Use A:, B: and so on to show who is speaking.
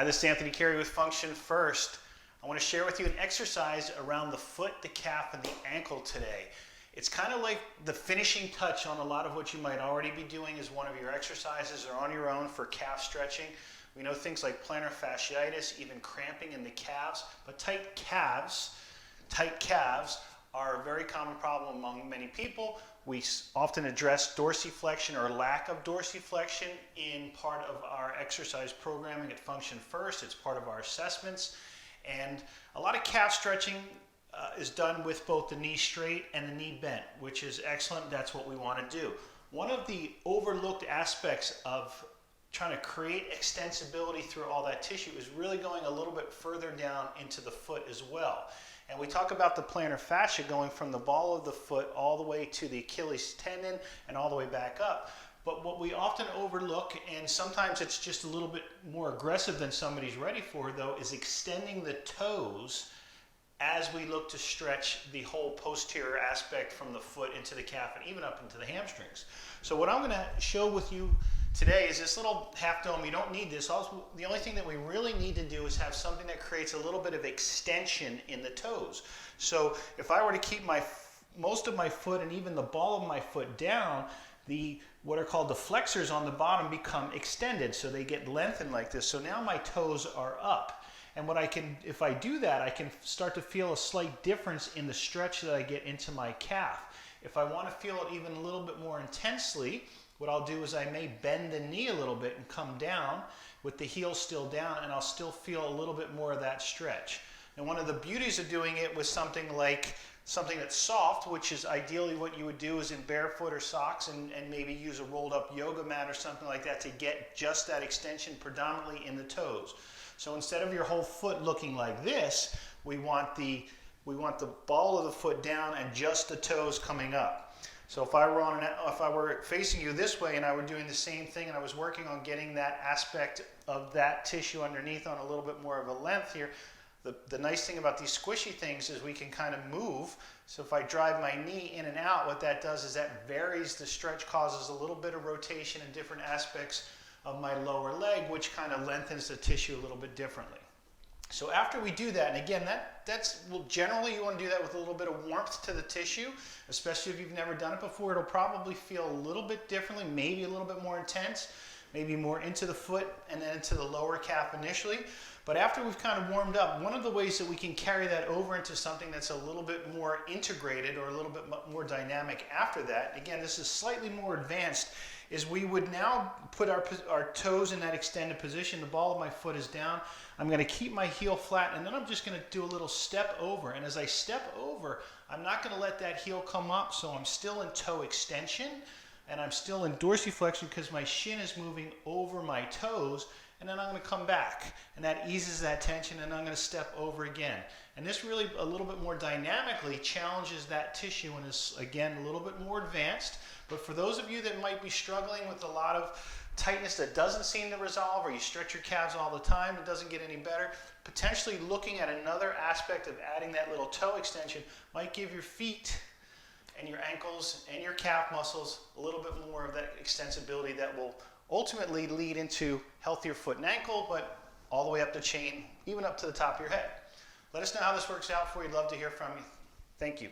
A: Hi, this is Anthony Carey with Function First. I want to share with you an exercise around the foot, the calf, and the ankle today. It's kind of like the finishing touch on a lot of what you might already be doing as one of your exercises or on your own for calf stretching. We know things like plantar fasciitis, even cramping in the calves, but tight calves are a very common problem among many people. We often address dorsiflexion or lack of dorsiflexion in part of our exercise programming at Function First. It's part of our assessments. And a lot of calf stretching is done with both the knee straight and the knee bent, which is excellent. That's what we want to do. One of the overlooked aspects of trying to create extensibility through all that tissue is really going a little bit further down into the foot as well. And we talk about the plantar fascia going from the ball of the foot all the way to the Achilles tendon and all the way back up. But what we often overlook, and sometimes it's just a little bit more aggressive than somebody's ready for, though, is extending the toes as we look to stretch the whole posterior aspect from the foot into the calf and even up into the hamstrings. So what I'm going to show with you today is this little half dome. You don't need this. Also, the only thing that we really need to do is have something that creates a little bit of extension in the toes. So if I were to keep most of my foot and even the ball of my foot down, what are called the flexors on the bottom become extended, so they get lengthened like this. So now my toes are up. And if I do that, I can start to feel a slight difference in the stretch that I get into my calf. If I want to feel it even a little bit more intensely, what I'll do is I may bend the knee a little bit and come down with the heel still down, and I'll still feel a little bit more of that stretch. And one of the beauties of doing it with something that's soft, which is ideally what you would do is in barefoot or socks, and maybe use a rolled up yoga mat or something like that to get just that extension predominantly in the toes. So instead of your whole foot looking like this, we want the ball of the foot down and just the toes coming up. So if I were facing you this way and I were doing the same thing and I was working on getting that aspect of that tissue underneath on a little bit more of a length here, the nice thing about these squishy things is we can kind of move. So if I drive my knee in and out, what that does is that varies the stretch, causes a little bit of rotation in different aspects of my lower leg, which kind of lengthens the tissue a little bit differently. So after we do that, and again, generally you want to do that with a little bit of warmth to the tissue, especially if you've never done it before. It'll probably feel a little bit differently, maybe a little bit more intense, maybe more into the foot and then into the lower calf initially. But after we've kind of warmed up, one of the ways that we can carry that over into something that's a little bit more integrated or a little bit more dynamic after that, again, this is slightly more advanced, is we would now put our toes in that extended position. The ball of my foot is down. I'm going to keep my heel flat, and then I'm just going to do a little step over. And as I step over, I'm not going to let that heel come up, so I'm still in toe extension, and I'm still in dorsiflexion because my shin is moving over my toes, and then I'm going to come back, and that eases that tension, and I'm going to step over again. And this really, a little bit more dynamically, challenges that tissue and is, again, a little bit more advanced. But for those of you that might be struggling with a lot of tightness that doesn't seem to resolve, or you stretch your calves all the time, it doesn't get any better, potentially looking at another aspect of adding that little toe extension might give your feet and your ankles and your calf muscles a little bit more of that extensibility that will ultimately lead into healthier foot and ankle, but all the way up the chain, even up to the top of your head. Let us know how this works out for you. We'd love to hear from you. Thank you.